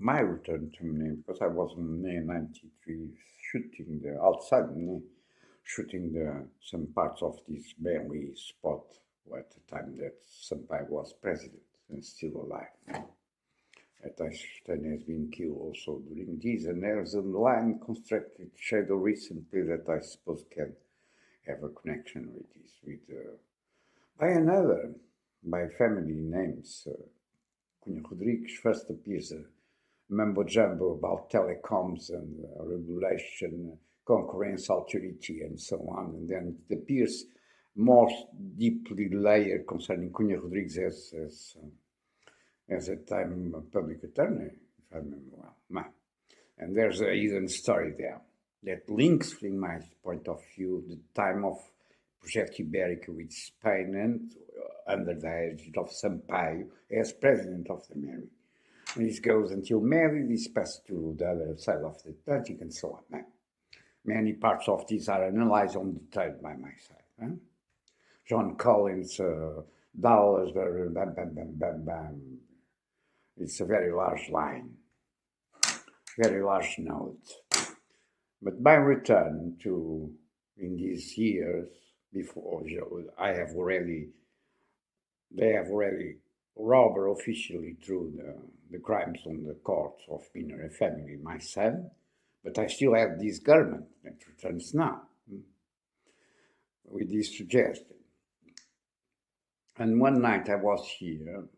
my return to Mne, because I was in Mne 93 shooting the outside Mne, shooting some parts of this Bentley spot at the time that Sampaio was president and still alive. That Einstein has been killed also during this, and there's a line constructed shadow recently that I suppose can have a connection with this, by family names. Cunha Rodrigues first appears a mumbo jumbo about telecoms and regulation, concurrence, authority, and so on. And then it appears more deeply layered concerning Cunha Rodrigues as a time public attorney, if I remember well. And there's a hidden story there that links, in my point of view, the time of Project Ibérica with Spain and under the age of Sampaio as president of the Mary. And this goes until Mary, this passed to the other side of the Atlantic and so on. Many parts of this are analyzed on detail by my side. John Collins, dollars, bam, bam, bam, bam, bam. It's a very large line, very large note. But my return to, in these years before, they have already robbed officially through the crimes on the courts of Minor family, my son, but I still have this government that returns now with this suggestion. And one night I was here,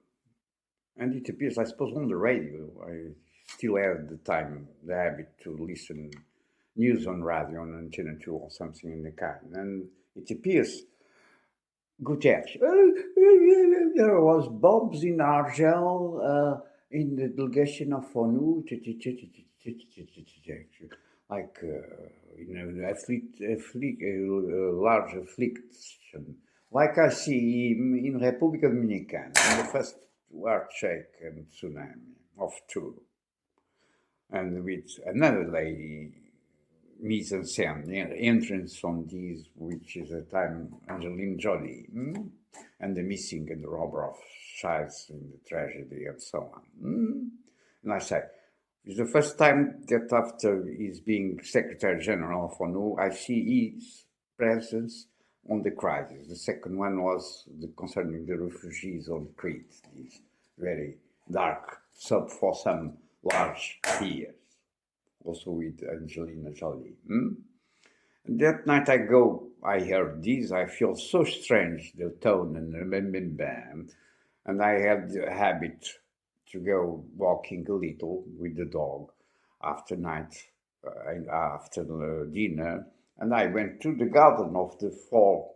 and it appears, I suppose, on the radio. I still have the habit to listen news on radio, on Antenna 2 or something in the kind. And it appears, Guterres, there was bombs in Argel in the delegation of ONU, like large affliction, like I see in República Dominicana, in the first earthquake and tsunami of two, and with another lady, mise en scène, entrance on this, which is a time Angelina Jolie, and the missing and the robber of childs in the tragedy and so on. And I say, it's the first time that after his being Secretary General of ONU, I see his presence on the crisis. The second one was concerning the refugees on Crete, this very dark sub for some large years, also with Angelina Jolie. And that night I heard this, I feel so strange, the tone and the bam, bam, and I had the habit to go walking a little with the dog after dinner, and I went to the garden of the four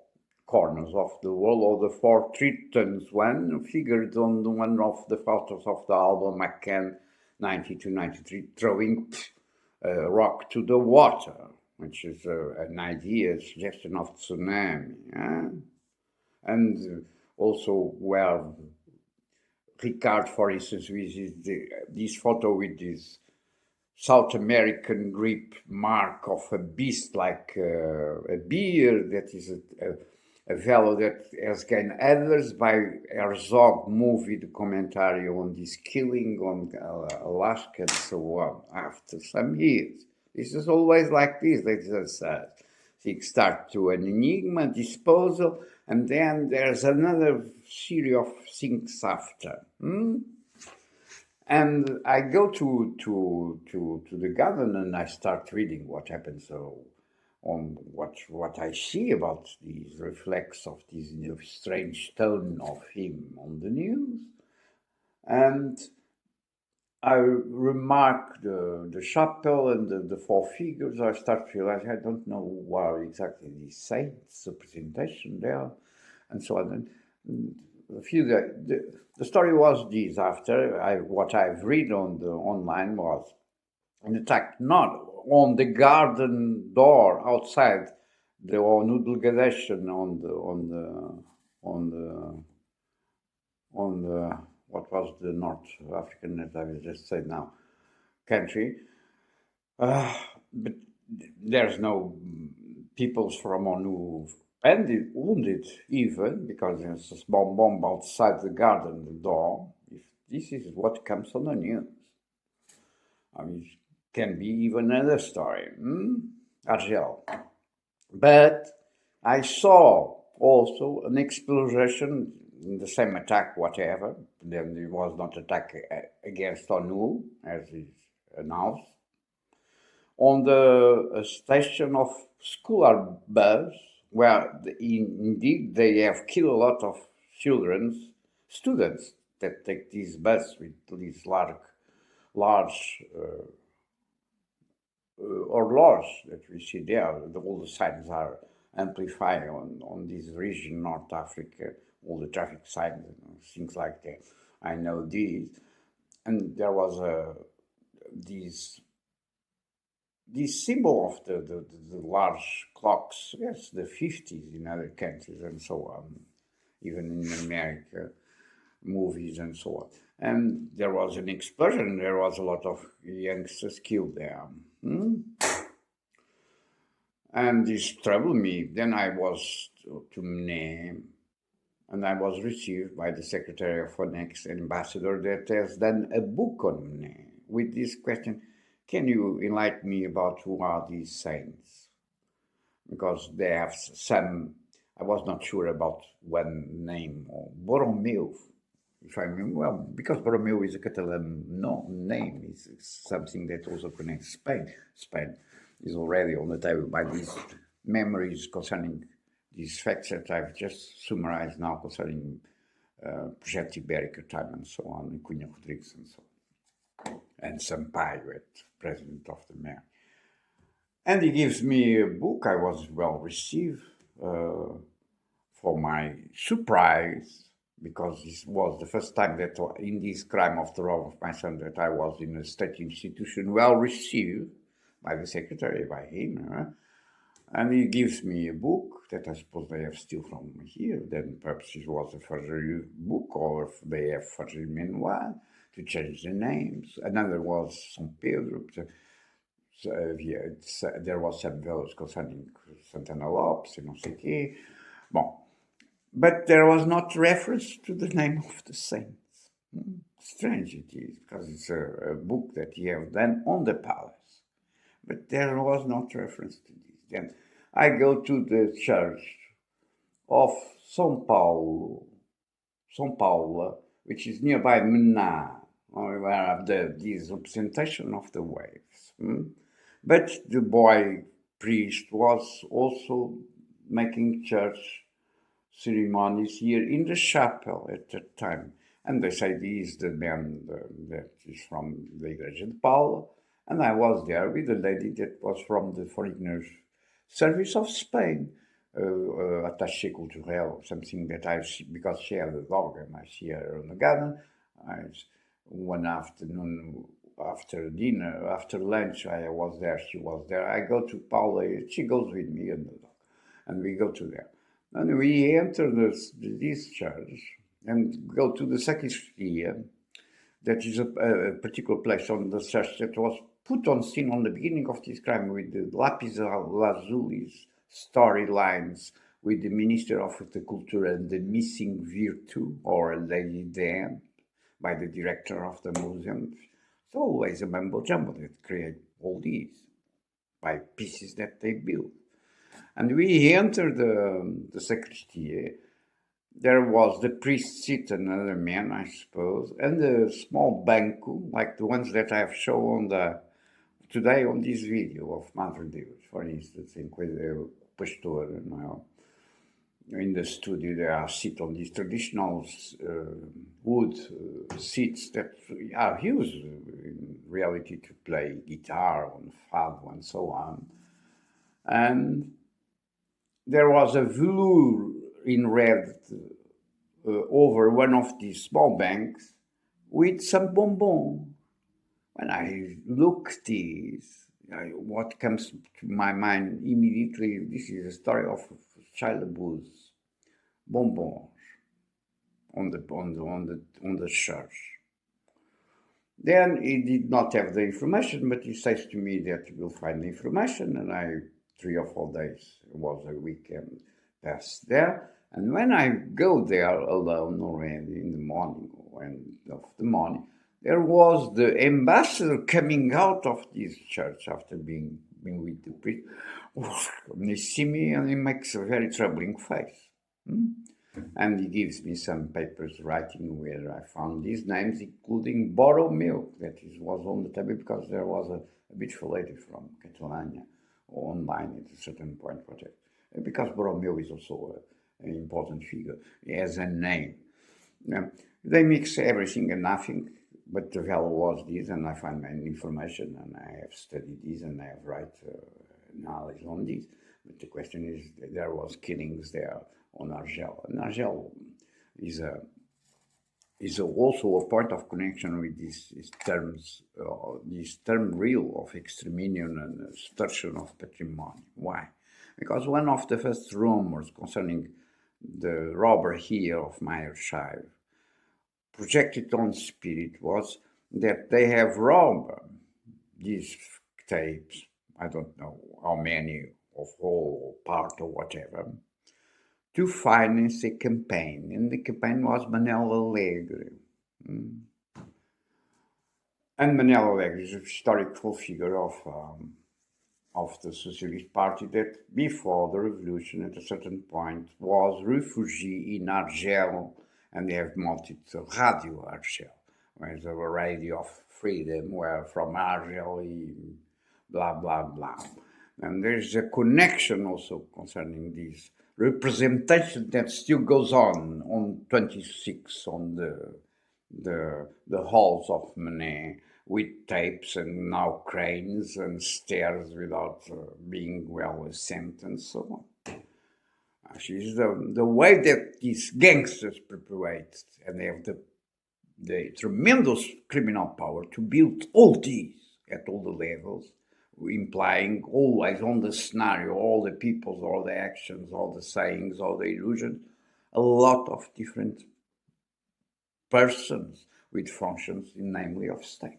corners of the wall, or the four Tritons one, figured on one of the photos of the album McCann 92-93, throwing a rock to the water, which is an idea, suggestion of tsunami. And also where Ricard, for instance, with this photo with this South American grip mark of a beast like a bear, that is a value that has gained others by Herzog movie, the commentary on this killing on Alaska and so on after some years. This is always like this. They just things start to an enigma, disposal, and then there's another series of things after. And I go to the garden and I start reading what happens on what I see about these reflex of this strange tone of him on the news. And I remark the chapel and the four figures. I start to realize I don't know what exactly these saints, the presentation there, and so on. And the story was this: after what I've read on the online was an attack not on the garden door outside the ONU delegation on the what was the North African, that I will just say now, country. But there's no peoples from ONU wounded even, because there's a small bomb outside the garden, the door. If This is what comes on the news. I mean, it can be even another story. Argel. But I saw also an explosion in the same attack, whatever. Then it was not attack against ONU, as is announced, on the station of school bus, where indeed they have killed a lot of students that take this bus with these large or laws that we see there. All the signs are amplified on this region, North Africa, all the traffic signs, things like that. I know these. And there was this symbol of the large clocks, yes, the 50s in other countries and so on, even in America, movies and so on. And there was an explosion, there was a lot of youngsters killed there. And this troubled me. Then I was to name, and I was received by the Secretary of Forex ambassador that has done a book on me with this question: can you enlighten me about who are these saints? Because they have some, I was not sure about one name, or Borromeu, if I remember well, because Borromeu is a Catalan name, it's something that also connects Spain. Spain is already on the table by these memories concerning these facts that I've just summarized now concerning Projeto Ibérica time and so on, and Cunha Rodrigues and so on, and Sampaio, president of the mayor. And he gives me a book. I was well received, for my surprise, because this was the first time that in this crime of terror of my son that I was in a state institution well received by the secretary, by him. And he gives me a book that I suppose they have still from here. Then perhaps it was a forgery book, or they have forgery meanwhile to change the names. Another was São Pedro. So, there was some verse concerning Santana Lopes and non sei quê. Bon. But there was not reference to the name of the saints. Strange it is, because it's a book that he has done on the palace. But there was not reference to this. Then I go to the church of São Paulo, which is nearby Mená, where this representation of the waves. But the boy priest was also making church ceremonies here in the chapel at that time. And they say he is the man that is from the Igreja de Paulo. And I was there with a lady that was from the Foreigners Service of Spain, attaché culturel, something that I see, because she had a dog and I see her on the garden. One afternoon, after dinner, after lunch, I was there, she was there. I go to Paula, she goes with me and the dog, and we go to there. And we enter this church and go to the sacristy. That is a particular place on the church that was put on scene on the beginning of this crime with the lapis lazuli's storylines with the Minister of the Culture and the missing virtue, or Lady Dan, by the director of the museum. It's always a mumbo jumbo that create all these by pieces that they build. And we enter the sacristy. There was the priest seat, another man, I suppose, and a small banco, like the ones that I have shown today on this video of Madre Deus, for instance, in Coelho Pastor. In the studio, there are sit on these traditional wood seats that are used in reality to play guitar on fado and so on. And there was a velour in red over one of these small banks with some bonbon. When I look at this, what comes to my mind immediately, this is a story of child abuse, bonbons on the church. Then he did not have the information, but he says to me that he will find the information, and 3 or 4 days, it was a weekend, passed there. And when I go there alone already in the morning, or and of the money, there was the ambassador coming out of this church after being with the priest. And he see me and he makes a very troubling face. And he gives me some papers writing where I found these names, including Borrow Milk, that was on the table because there was a beautiful lady from Catalonia online at a certain point, whatever. Because Borromeo is also an important figure. He has a name. They mix everything and nothing, but the value was this, and I find my information, and I have studied this, and I have write knowledge on this. But the question is, there was killings there on Argel. And Argel is also a point of connection with these terms, this term real of extermination and destruction of patrimony. Why? Because one of the first rumors concerning the robber here of my archive projected on Spirit was that they have robbed these tapes, I don't know how many, of whole part or whatever, to finance a campaign. And the campaign was Manel Alegre. And Manel Alegre is a historical figure of the Socialist Party that before the revolution at a certain point was refugee in Argel, and they have mounted the Radio Argel, where the radio of freedom, where from Argel, blah, blah, blah. And there's a connection also concerning this representation that still goes on 26 on the halls of Manet, with tapes and now cranes and stairs without being well ascended and so on. Actually, the way that these gangsters perpetrate, and they have the tremendous criminal power to build all these at all the levels, implying always on the scenario, all the peoples, all the actions, all the sayings, all the illusions, a lot of different persons with functions, namely of state.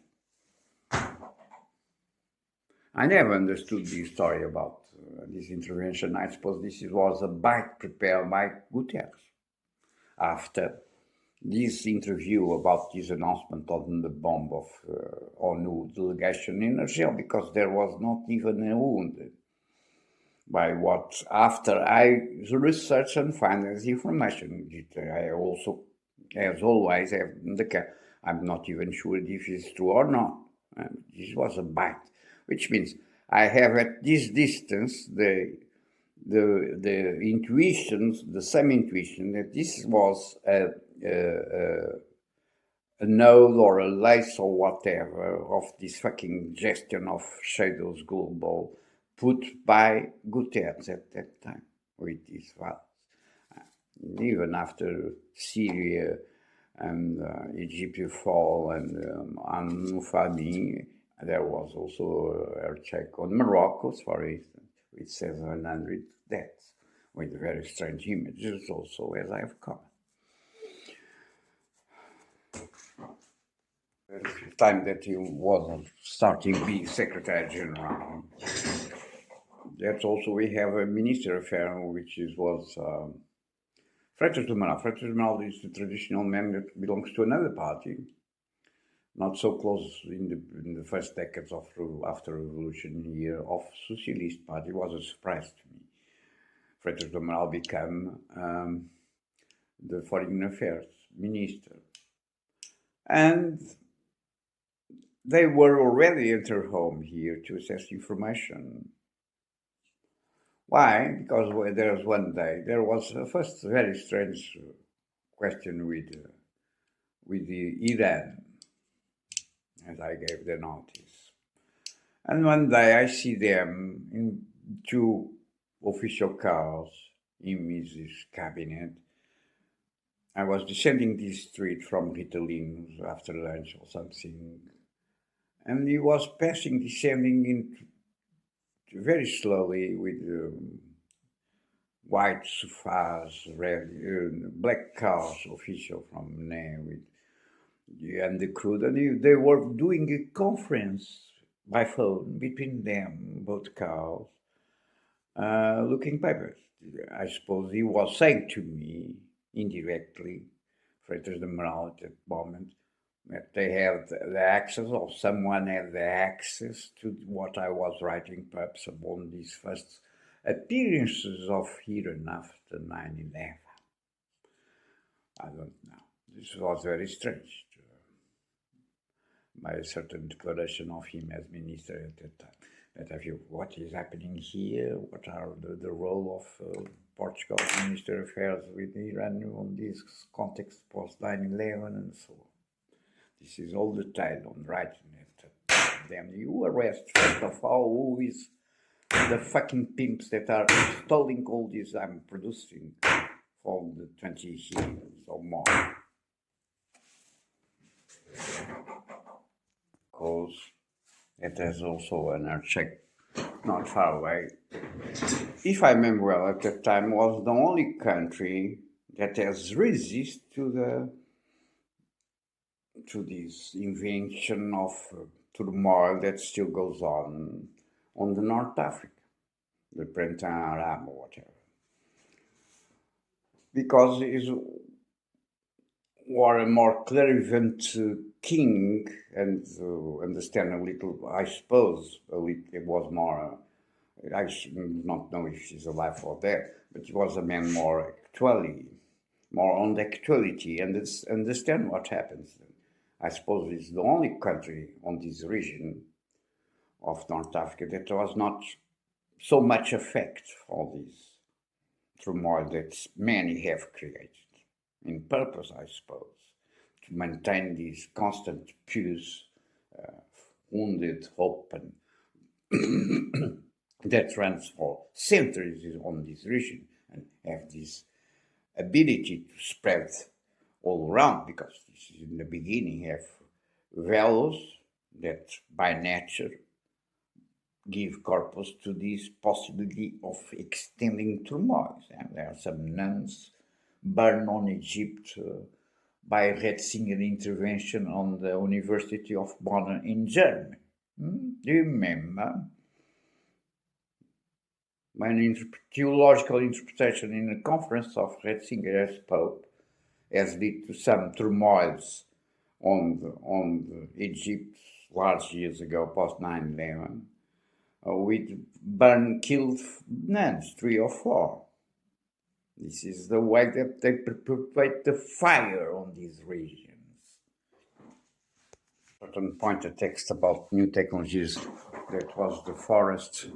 I never understood the story about this intervention. I suppose this was a bite prepared by Guterres after this interview about this announcement on the bomb of ONU delegation in Argel, because there was not even a wound. By what, after I research and find this information, I also, as always, have the case. I'm not even sure if it's true or not. This was a bite, which means I have at this distance the intuitions, the same intuition that this was a node or a lace or whatever of this fucking gestion of shadows global put by Guterres at that time with these values. Even after Syria and Egypt fall and Mufami, there was also a check on Morocco, for instance, with 700 deaths, with very strange images also, as I have covered. The time that he was starting to be Secretary General. That's also, we have a minister affair, which was Freitas do Amaral. Freitas do Amaral is the traditional man that belongs to another party, not so close in the first decades of after revolution year of Socialist Party. It was a surprise to me. Freitas do Amaral became the Foreign Affairs Minister. And they were already at her home here to assess information. Why? Because there was one day, there was a first very strange question with the Iran, as I gave the notice. And one day I see them in two official cars in his cabinet. I was descending this street from Ritalin after lunch or something, and he was descending into very slowly with white sofas, black cars, official from Manet, and the crew. And they were doing a conference by phone between them, both cars, looking papers. I suppose he was saying to me indirectly, Freitas de Moral at that moment, that they had the access, or someone had the access to what I was writing, perhaps upon these first appearances of Iran after 9/11. I don't know. This was very strange, by a certain declaration of him as minister at that time. That I feel, what is happening here? What are the role of Portugal's Minister of Affairs with Iran on this context post 9/11 and so on. This is all detailed on writing it. Then you arrest, first of all, who is the fucking pimps that are installing all this I'm producing for the 20 years or more. Because it has also an earthquake not far away. If I remember well, at that time was the only country that has resisted to this invention of turmoil that still goes on the North Africa, the Printemps Arabe or whatever. Because it was a more clairvoyant king, and understand a little, I suppose, it was more, I should not know if she's alive or dead, but he was a man more on the actuality, and understand what happens. I suppose it's the only country on this region of North Africa that was not so much affected for this turmoil that many have created, in purpose, I suppose, to maintain this constant peace, wounded hope, and that runs for centuries on this region, and have this ability to spread all around, because this is in the beginning have values that by nature give corpus to this possibility of extending turmoil. And there are some nuns burned on Egypt by Ratzinger intervention on the University of Bonn in Germany. Do you remember? When theological interpretation in a conference of Ratzinger as Pope has led to some turmoils on Egypt large years ago, post 9/11, with killed nuns, 3 or 4. This is the way that they perpetuate the fire on these regions. At a certain point, a text about new technologies, that was the forest.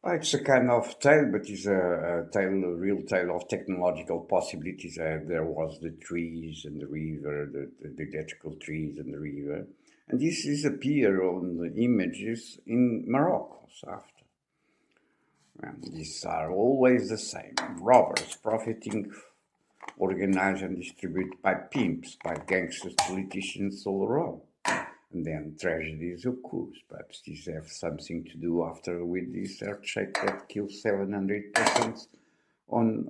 It's a kind of tale, but it's a real tale of technological possibilities. There was the trees and the river, the electrical trees and the river. And this is appear on the images in Morocco after. And these are always the same. Robbers profiting, organized and distributed by pimps, by gangsters, politicians all around. And then tragedies occurs. Perhaps these have something to do after with this earthquake that killed 700 persons on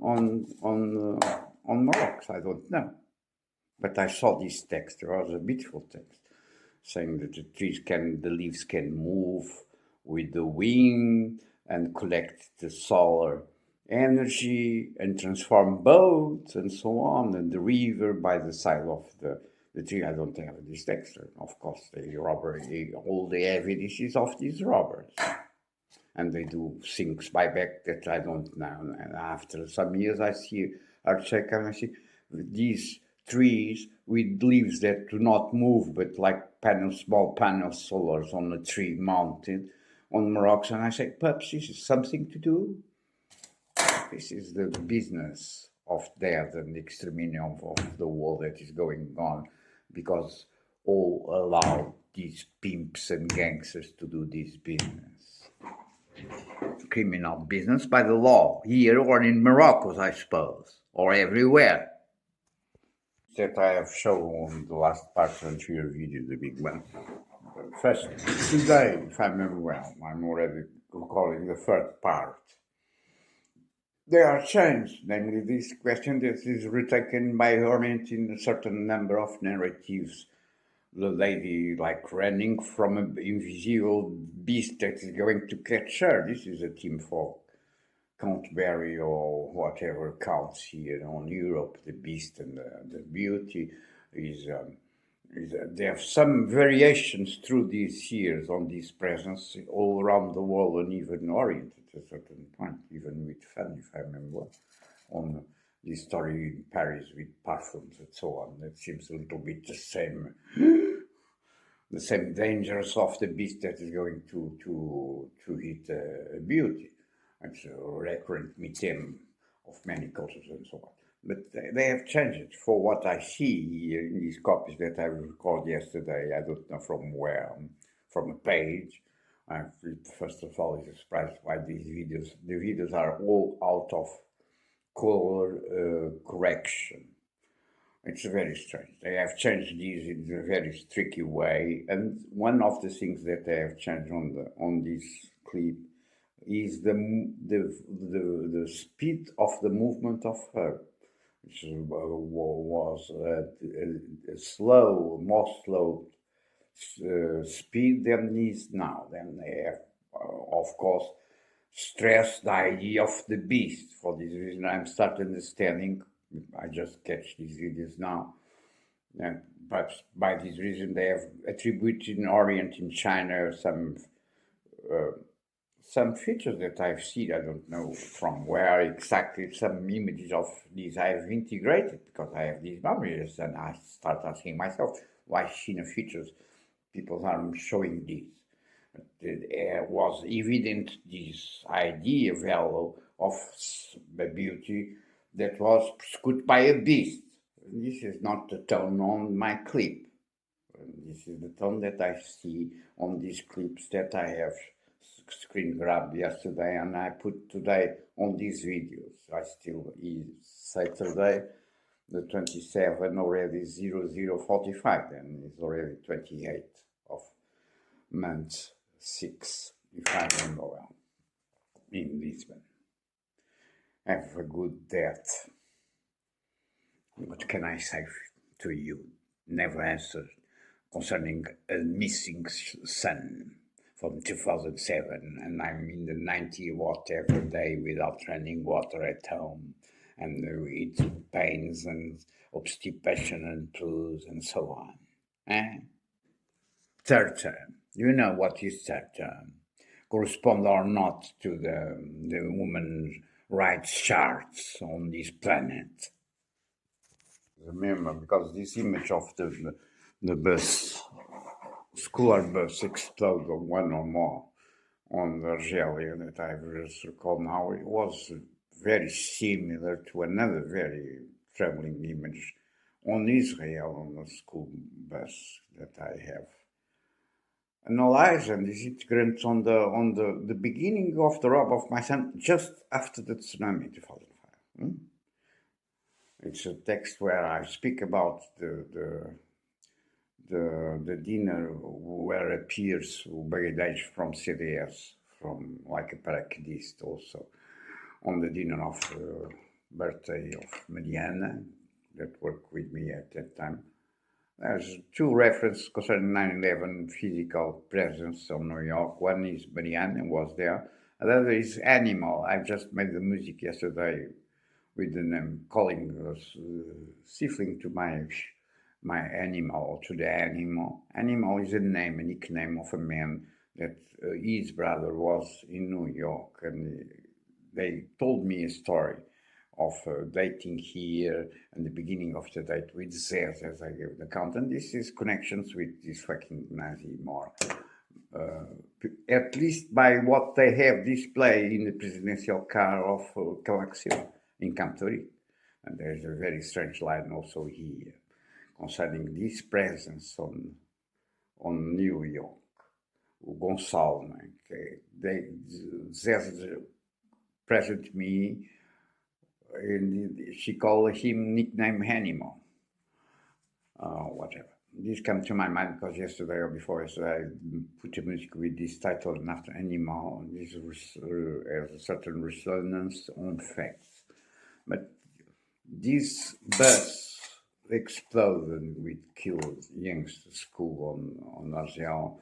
Morocco. I don't know. But I saw this text. There was a beautiful text saying that the leaves can move with the wind and collect the solar energy and transform boats and so on, and the river by the side of the tree. I don't have this text. Of course, all the evidence is of these robbers. And they do things by back that I don't know. And after some years, I see earthquake and I see these trees with leaves that do not move, but like small panels, solars on a tree mounted on Morocco. And I say, perhaps this is something to do. This is the business of death and extermination of the world that is going on, because all allow these pimps and gangsters to do this business. Criminal business by the law, here or in Morocco, I suppose, or everywhere. That I have shown on the last part of your video, the big one. First, today, if I remember well, I'm already recalling the third part. They are changed, namely this question that is retaken by Hornet in a certain number of narratives. The lady like running from an invisible beast that is going to catch her. This is a Tim Falk Canterbury or whatever counts here on Europe, the Beast and the Beauty there are some variations through these years on this presence all around the world and even oriented at a certain point, even with fun, if I remember, on this story in Paris with parfums and so on. It seems a little bit the same dangers of the beast that is going to hit beauty. It's a recurrent theme of many cultures and so on. But they have changed for what I see in these copies that I recorded yesterday. I don't know from where, from a page. First of all, is surprised by these videos. The videos are all out of color correction. It's very strange. They have changed these in a very tricky way, and one of the things that they have changed on this clip is the speed of the movement of her, which was more slow speed than is now. Then they have, of course, stressed the idea of the beast. For this reason, I'm starting understanding. I just catch these videos now. And perhaps by this reason, they have attributed in Orient, in China, some features that I've seen. I don't know from where exactly. Some images of these I have integrated because I have these memories, and I start asking myself why China features people are showing these. There was evident this idea value of beauty that was prescribed by a beast. This is not the tone on my clip. This is the tone that I see on these clips that I have screen grabbed yesterday and I put today on these videos. I still is Saturday, the 27 already 0045, and it's already 28 of month 6, if I remember well, in Lisbon. Have a good death. What can I say to you? Never answered concerning a missing son from 2007, and I'm in the 90 whatever day without running water at home, and with pains and obstipation and blues and so on. Third term. You know what is third term? Correspond or not to the women's rights charts on this planet. Remember, because this image of the bus, school bus explode on one or more on the Argelia that I just recall now, it was very similar to another very troubling image on Israel on the school bus that I have analyzed, and is it grants on the beginning of the rob of my son just after the tsunami 2005. It's a text where I speak about the dinner where appears Baghdadi from CDS, from like a parachutist also, on the dinner of birthday of Mariana that worked with me at that time. There's two references concerning 9/11 physical presence on New York. One is Mariana was there. Another is Animal. I just made the music yesterday with the name calling sifling to my animal, to the animal. Animal is a name, a nickname of a man that his brother was in New York, and they told me a story of dating here and the beginning of the date with Zez, as I gave the account, and this is connections with this fucking Nazi more. At least by what they have displayed in the presidential car of Calaxio in Cantori. And there's a very strange line also here concerning this presence on New York. Gonçalo, Zez present me, and she called him nickname Animal. Whatever. This came to my mind because yesterday or before yesterday I put a music with this title, and after Animal, this has a certain resonance on facts. But this bus exploded with killed youngster school on Argel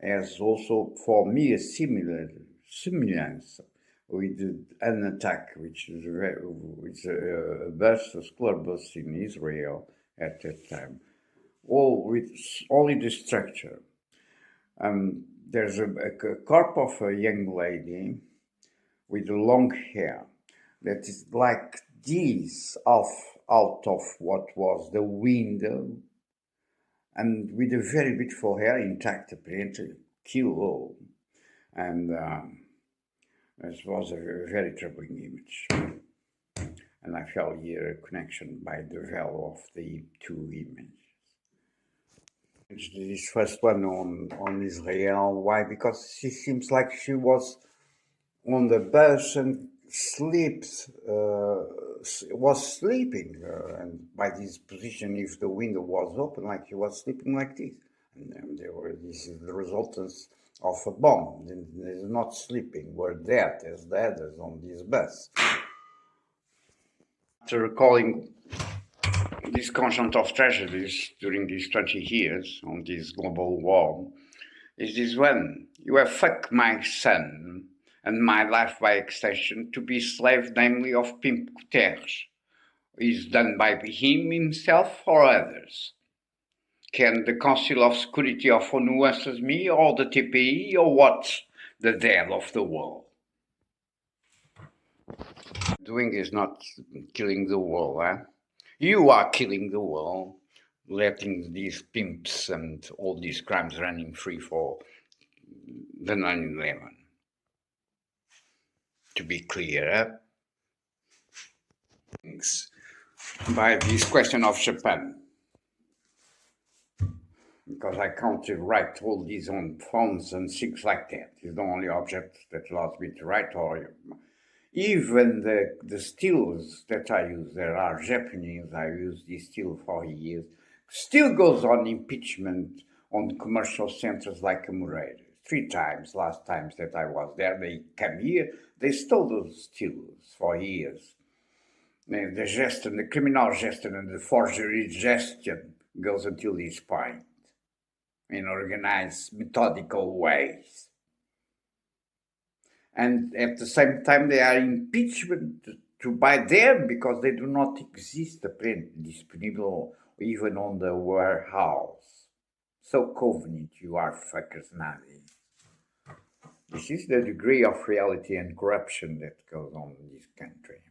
has also for me a semblance with an attack, which is a bus, a school bus in Israel at that time, all with only the structure. There's a corpse of a young lady with long hair that is like this, out of what was the window, and with a very beautiful hair intact, apparently, kilo. And it was a very troubling image. And I felt here a connection by the veil of the two images. This first one on Israel. Why? Because she seems like she was on the bus and was sleeping. And by this position, if the window was open, like she was sleeping like this. And this is the resultance of a bomb. They're not sleeping, we're dead as the others on this bus. After recalling this constant of tragedies during these 20 years on this global war, is this one: you have fucked my son and my life by extension to be slave, namely of Pimp Guterres. Is done by him himself or others? Can the Council of Security of ONU answer me, or the TPI, or what? The dead of the world. Doing is not killing the world, eh? You are killing the world, letting these pimps and all these crimes running free for the 9/11. To be clear, by this question of Japan, because I can't write all these on phones and things like that. It's the only object that allows me to write, or even the stills that I use, there are Japanese, I use this still for years, still goes on impeachment on commercial centers like Moreira. 3 times, last times that I was there, they came here, they stole those stills for years. The gestion, the criminal gestion and the forgery gestion goes until this point in organized, methodical ways. And at the same time, they are impeachment to by them because they do not exist, apparently, disponible even on the warehouse. So covenant, you are fuckers, Nazi. This is the degree of reality and corruption that goes on in this country.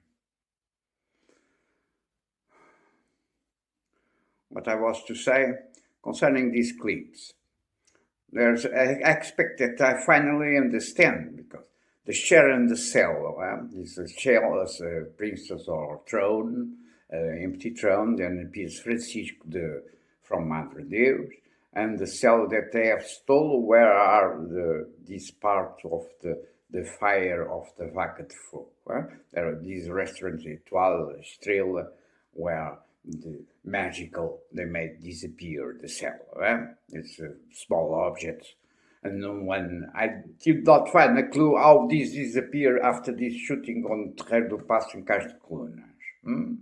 What I was to say concerning these clips, I expect that I finally understand, because the share and the cell is a shell as a princess or throne, empty throne, then appears Francisco from Madre Deus, and the cell that they have stolen, where are these parts of the fire of the Vaca de Fogo? There are these restaurants, Etoile, Estrela, where they made disappear the cell. It's a small object. And when I did not find a clue how this disappeared after this shooting on Terreiro do Passo in Cais de Colunas.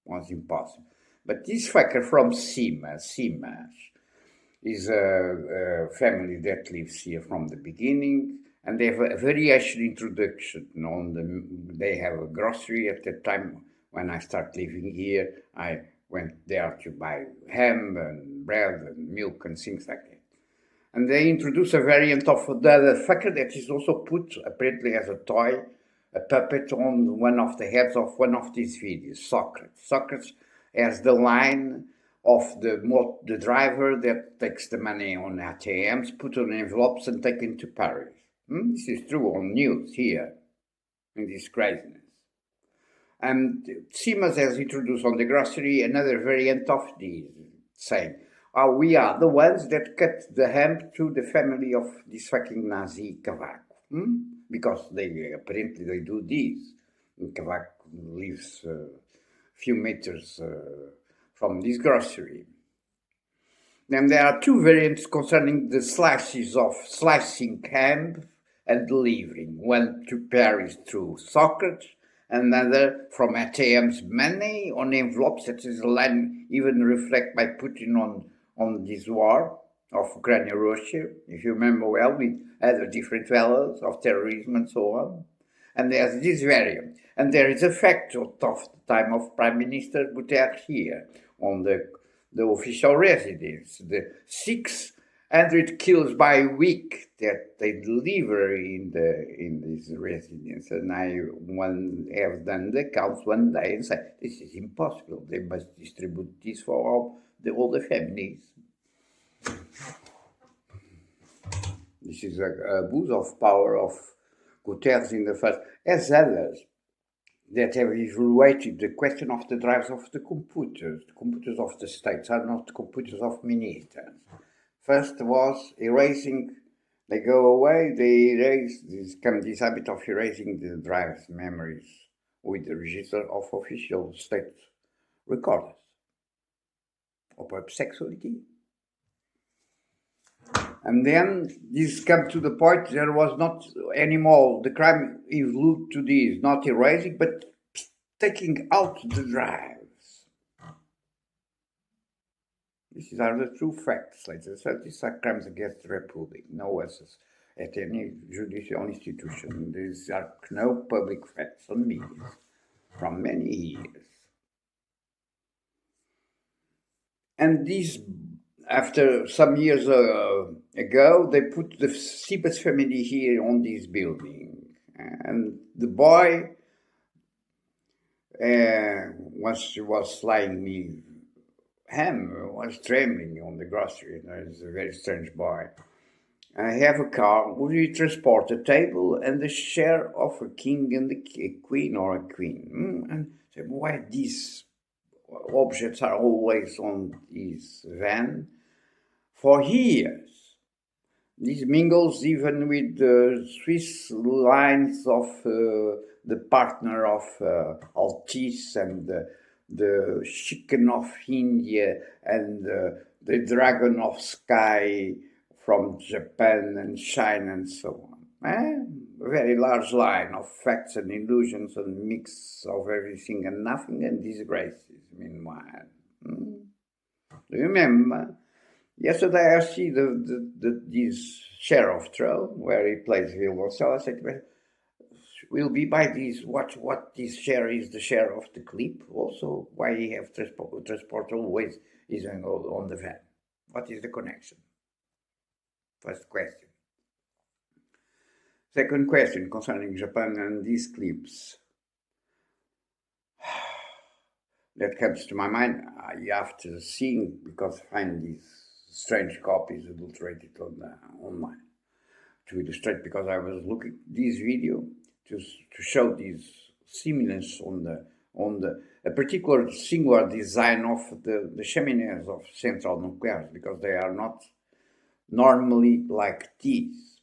Was impossible. But this fucker from Simas is a family that lives here from the beginning, and they have a variation introduction they have a grocery. At the time when I started living here, I went there to buy ham and bread and milk and things like that. And they introduce a variant of the other fucker that is also put, apparently as a toy, a puppet on one of the heads of one of these videos, Socrates. Socrates has the line of the driver that takes the money on ATMs, put on envelopes and taken to Paris. This is true on news here, in this craziness. And Simas has introduced on the grocery another variant of this, saying, we are the ones that cut the ham to the family of this fucking Nazi Cavaco. Because apparently they do this. And Cavaco lives a few meters from this grocery. Then there are 2 variants concerning the slices of slicing ham and delivering. One to Paris through Socrates, another from ATM's money on envelopes that is a line even reflect by Putin on this war of Ukraine-Russia, if you remember well, with other different values of terrorism and so on. And there's this variant. And there is a fact of the time of Prime Minister Guterres here on the official residence, the 600 kilos by week that they deliver in this residence. And I have done the count one day and said, this is impossible. They must distribute this for all the families. This is an abuse of power of Guterres in the first, as others that have evaluated the question of the drives of the computers. The computers of the states are not computers of ministers. First was erasing, they go away, they erase, this habit of erasing the drives, memories, with the register of official state recorders of sexuality. And then this come to the point there was not anymore, the crime evolved to this, not erasing, but taking out the drives. These are the true facts, ladies. So these are crimes against the Republic, no access at any judicial institution. These are no public facts on media from many years. And these, after some years ago, they put the Sibas family here on this building. And the boy, was lying me, was trembling on the grocery. It's a very strange boy. I have a car, we transport a table and the share of a king and a queen or a queen. And so why these objects are always on this van? For years. This mingles even with the Swiss lines of the partner of Altice and the chicken of India and the dragon of sky from Japan and China and so on. A very large line of facts and illusions and mix of everything and nothing and disgraces meanwhile. Do you remember? Yesterday I see this Sheriff Troll where he plays Wilbur. So I said, well, will be by this what this share is the share of the clip. Also, why he have transport always is on the van. What is the connection? First question. Second question concerning Japan and these clips. That comes to my mind after seeing, because I find these strange copies adulterated online to illustrate, because I was looking at this video to show this similarness on a particular singular design of the chimneys of central nuclears, because they are not normally like these,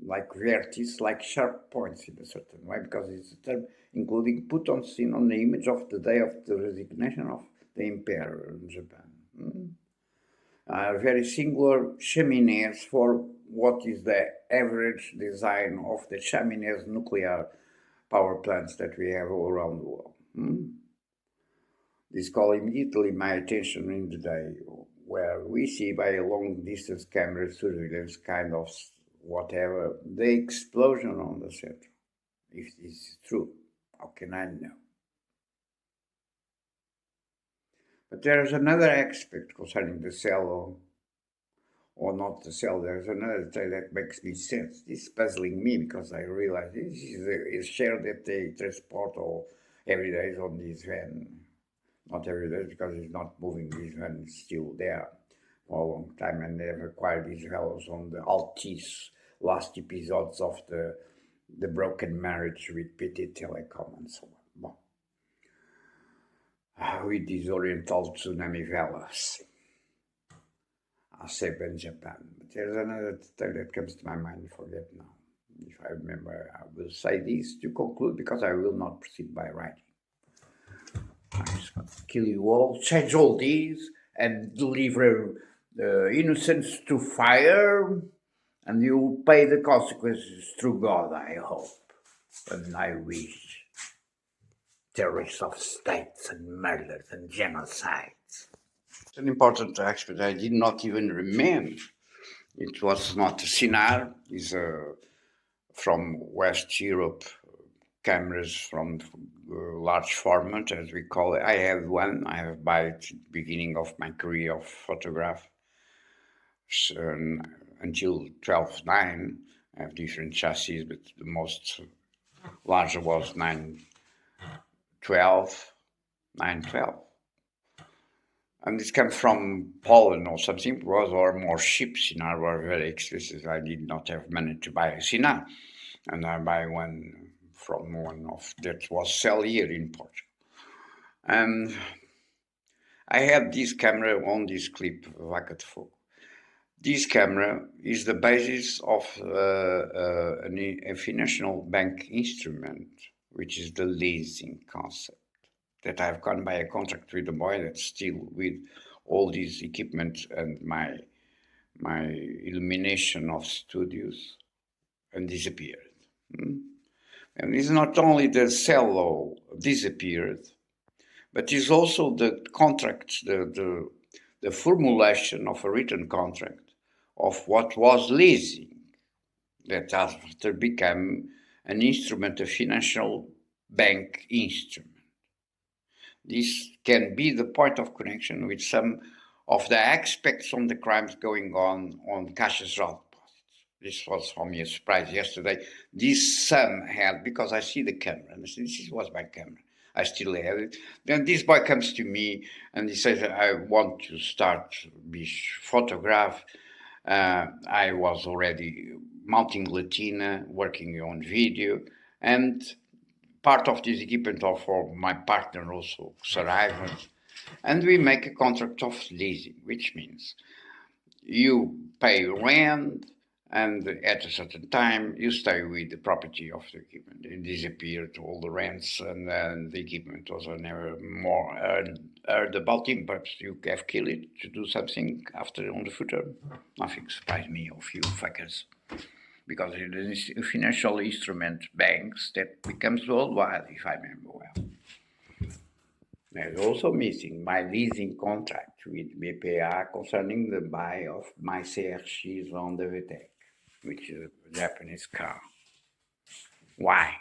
like vertices, like sharp points in a certain way, because it's a term including put on scene on the image of the day of the resignation of the emperor in Japan. Very singular chimneys for what is the average design of the chimneys nuclear power plants that we have all around the world. This called immediately my attention in the day, where we see by a long distance camera surveillance kind of whatever, the explosion on the center. If this is true, how can I know? But there is another aspect concerning the cell or not the cell. There's another thing that makes me sense. This is puzzling me because I realize this is a share that they transport all every day on this van. Not every day because it's not moving. This van is still there for a long time, and they have acquired these fellows on the Altice last episodes of the broken marriage with PT Telecom and so on. With these Oriental tsunami fellows. Seba in Japan. But there's another thing that comes to my mind, I forget now. If I remember, I will say this to conclude because I will not proceed by writing. I just want to kill you all, change all these, and deliver the innocents to fire, and you'll pay the consequences through God, I hope. And I wish. Terrorists of states and murders and genocides. It's an important aspect I did not even remember. It was not Sinar, is from West Europe, cameras from large format, as we call it. I have one. I have by the beginning of my career of photograph. Until 12.9, I have different chassis, but the most larger was 912, 912. And this came from Poland or something, because or more ships in our were very expensive. I did not have money to buy a Sina, and I buy one from one of that was sell here in Portugal. And I had this camera on this clip, Vaca de Fogo. This camera is the basis of a financial bank instrument, which is the leasing concept. That I've gone by a contract with a boy that's still with all this equipment and my illumination of studios and disappeared. And it's not only the cello disappeared, but it's also the contract, the formulation of a written contract of what was leasing, that after became an instrument, a financial bank instrument. This can be the point of connection with some of the aspects on the crimes going on Caixas Geral de Depósitos. This was for me a surprise yesterday. This sum had, because I see the camera, and I said, this was my camera. I still have it. Then this boy comes to me and he says, I want to start this photograph. I was already mounting Latina, working on video, and part of this equipment of for my partner also, Sir Ivan, and we make a contract of leasing, which means you pay rent, and at a certain time you stay with the property of the equipment. It disappeared all the rents, and then the equipment was never more heard about him. Perhaps you have killed it to do something after on the future. Nothing surprised me of you fuckers. Because it is a financial instrument banks that becomes worldwide, if I remember well. There's also missing my leasing contract with BPA concerning the buy of my CRX on the VTEC, which is a Japanese car. Why?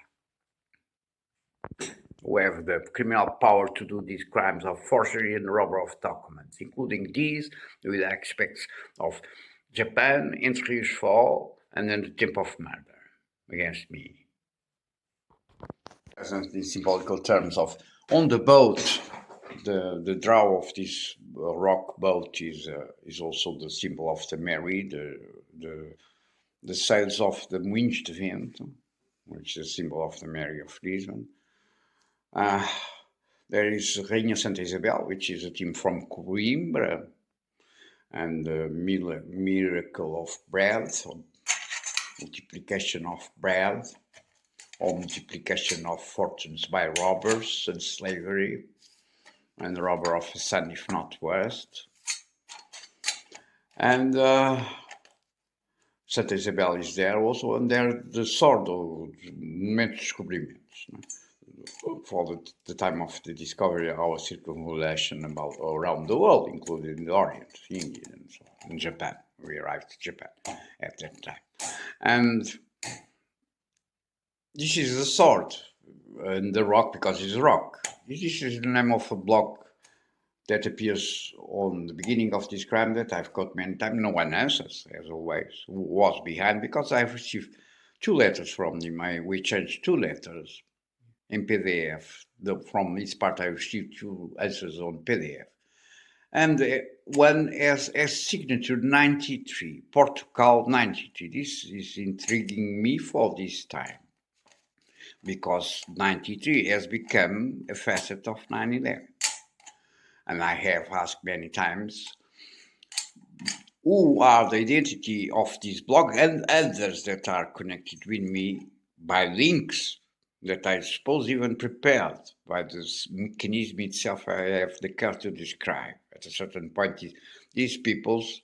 Who have the criminal power to do these crimes of forgery and robbery of documents, including these with aspects of Japan, Interior Fall, and then the attempt of murder against me. As in symbolical terms of on the boat, the draw of this rock boat is also the symbol of the Mary, the sails of the Moinhos de Vento, which is a symbol of the Mary of Lisbon. There is Rainha Santa Isabel, which is a team from Coimbra, and the miracle of bread, or multiplication of bread, or multiplication of fortunes by robbers and slavery, and the robber of a son, if not worst. And Santa Isabel is there also, and there the sword of momentos descobrimentos. For the time of the discovery, our circumvallation around the world, including the Orient, India, and so on, and Japan. We arrived to Japan at that time. And this is the sword, and the rock, because it's a rock. This is the name of a blog that appears on the beginning of this crime that I've got many times. No one answers, as always, who was behind, because I've received 2 letters from him. We changed 2 letters in PDF. From this part, I received 2 answers on PDF. And one has signature 93, Portugal 93. This is intriguing me for this time, because 93 has become a facet of 9/11. And I have asked many times, who are the identity of this blog and others that are connected with me by links that I suppose even prepared by this mechanism itself I have the care to describe. At a certain point, these peoples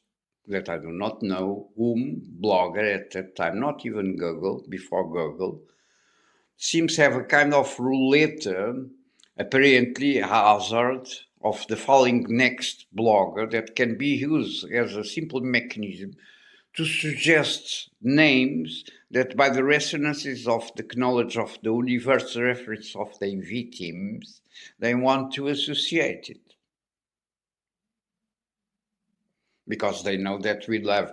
that I do not know, whom Blogger at that time, not even Google, before Google, seems to have a kind of roulette, apparently hazard, of the following next blogger that can be used as a simple mechanism to suggest names that, by the resonances of the knowledge of the universal reference of the victims, they want to associate it. Because they know that we love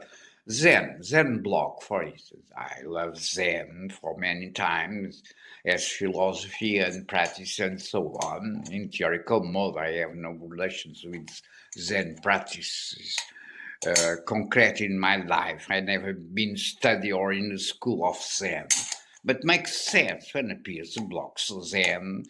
Zen block, for instance. I love Zen for many times as philosophy and practice and so on. In theoretical mode, I have no relations with Zen practices concrete in my life. I never been study or in a school of Zen. But makes sense when appears blocks Zen.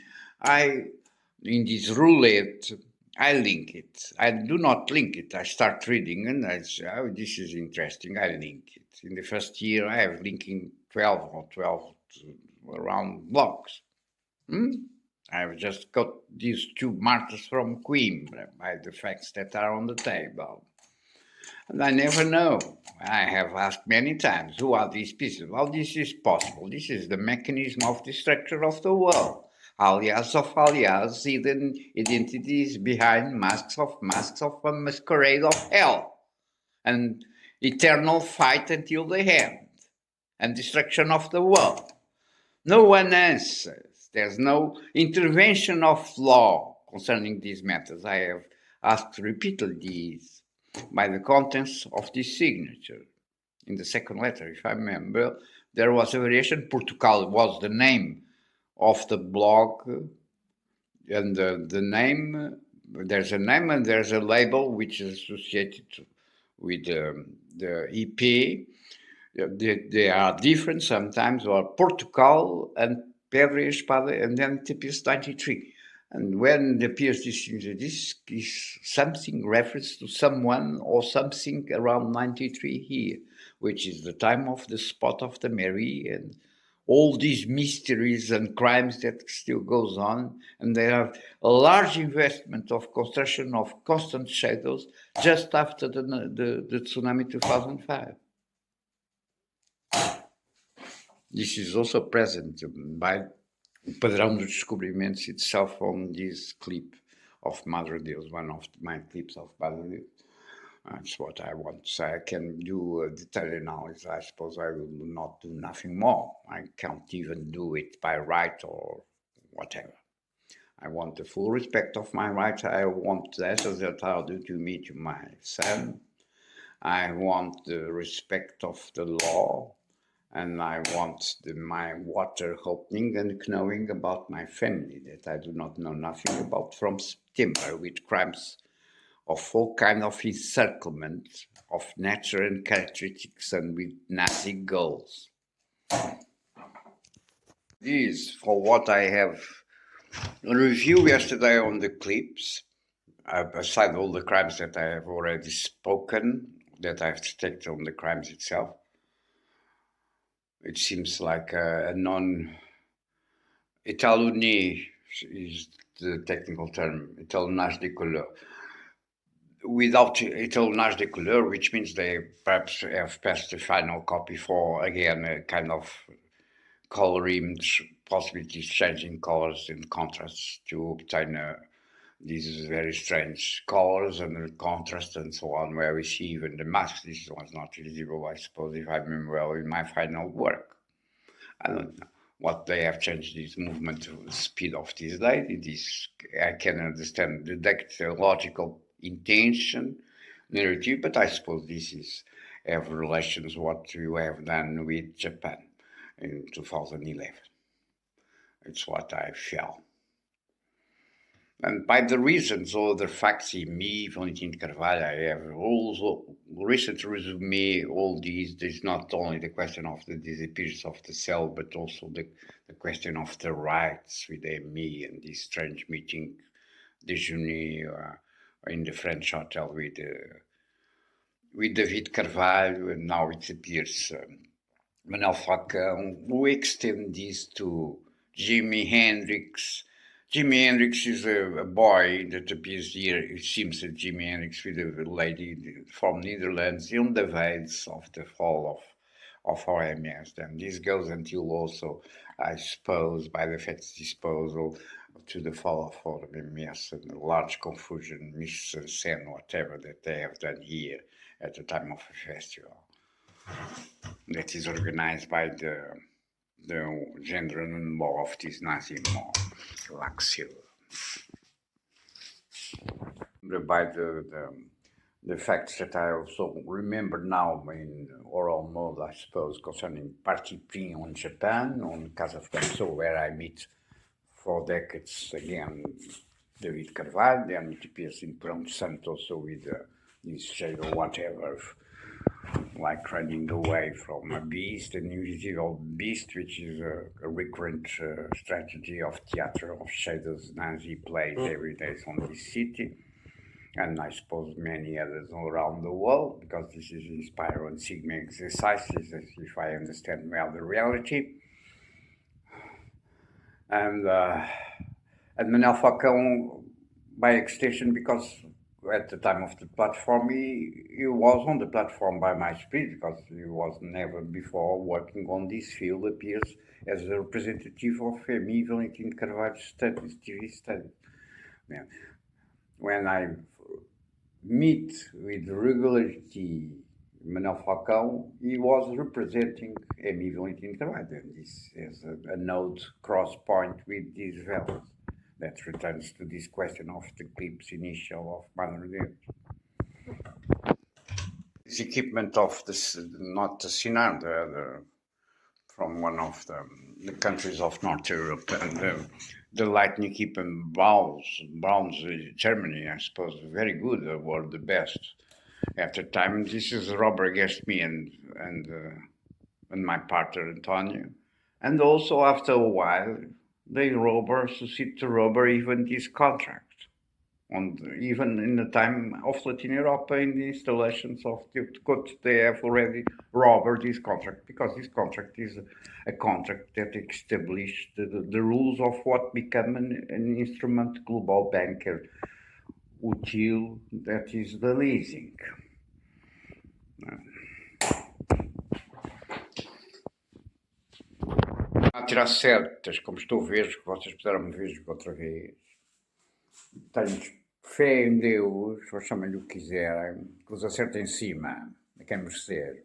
In this roulette, I link it. I do not link it. I start reading and I say, oh, this is interesting. I link it. In the first year, I have linking 12 around blocks. I've just got these two markers from Coimbra by the facts that are on the table. And I never know. I have asked many times, who are these pieces? Well, this is possible. This is the mechanism of the structure of the world. Alias of alias, hidden identities behind masks of a masquerade of hell. And eternal fight until the end. And destruction of the world. No one answers. There's no intervention of law concerning these matters. I have asked repeatedly by the contents of this signature. In the second letter, if I remember, there was a variation. Portugal was the name of the blog, and the name, there's a name and there's a label which is associated with the EP. They are different sometimes, or Portugal and Pedra e Espada, and then TPS 93. And when it appears this is something reference to someone or something around 93 here, which is the time of the spot of the Mary and all these mysteries and crimes that still goes on. And they have a large investment of construction of constant shadows just after the tsunami 2005. This is also present by Padrão dos Descobrimentos itself on this clip of Madre Deus, one of my clips of Madre Deus. That's what I want to say. I can do a detailed analysis. I suppose I will not do nothing more. I can't even do it by right or whatever. I want the full respect of my rights. I want the answers that are due to me, to my son. I want the respect of the law. And I want my water opening and knowing about my family that I do not know nothing about from September, with crimes of all kind of encirclement of nature and characteristics and with Nazi goals. This, for what I have reviewed yesterday on the clips, aside all the crimes that I have already spoken, that I've stated on the crimes itself, it seems like a étalonné is the technical term, étalonnage des couleurs. Without étalonnage des couleurs, which means they perhaps have passed the final copy for, again, a kind of color image, possibilities changing colors and contrasts to obtain these very strange colors and contrast and so on, where we see even the masks. This was not visible, I suppose, if I remember well, in my final work. I don't know what they have changed this movement speed of this lady. This I can understand the dactylological intention narrative, but I suppose this is have relations what you have done with Japan in 2011. It's what I felt. And by the reasons or the facts in me, Valentin Carvalho, I have also recently resumed all these. There's not only the question of the disappearance of the cell, but also the question of the rights with me and this strange meeting, déjeuner in the French hotel with David Carvalho, and now it appears Manuel Facão. We extend this to Jimi Hendrix. Jimi Hendrix is a boy that appears here. It seems that Jimi Hendrix with a lady from Netherlands in the veils of the fall of OMS. And this goes until also, I suppose, by the FET's disposal, to the fall of OMS and a large confusion, mise-en-scène, whatever that they have done here at the time of a festival. that is organized by the gender and law of this Nazi law, Laxil. By the facts that I also remember now in oral mode, I suppose, concerning Party Prince in Japan, on Casa Franco, where I meet for decades again David Carvalho, and it appears in Pronto Santo also with this shade or whatever, like running away from a beast, an invisible beast, which is a recurrent strategy of theater of shadows Nazi plays every day on this city. And I suppose many others all around the world, because this is inspired on Sigma exercises, if I understand well the reality. And Manuel Falcão, by extension, because at the time of the platform, he was on the platform by my spirit, because he was never before working on this field, appears as a representative of me, Valentim Carvalho studies, TV studies. Yeah. When I meet with regularity Manuel Falcão, he was representing M. Valentim Carvalho, and this is a node cross point with these values that returns to this question of the clip's initial of Mother Deus. This equipment of this, not the Sinar, from one of the countries of North Europe, and the lightning equipment Browns, Germany, I suppose, very good, were the best at the time. This is a robber against me and my partner Antonio, and also after a while, they suscite to robber even this contract. And even in the time of Latin Europe, in the installations of the court, they have already robbed this contract, because this contract is a contract that established the rules of what become an instrument global banker util, that is the leasing. A tirar certas, como estou a ver, que vocês puderam me ver outra vez. Tenho fé em Deus, ou chamem-lhe o que quiserem, que os acerte em cima, a quem merecer.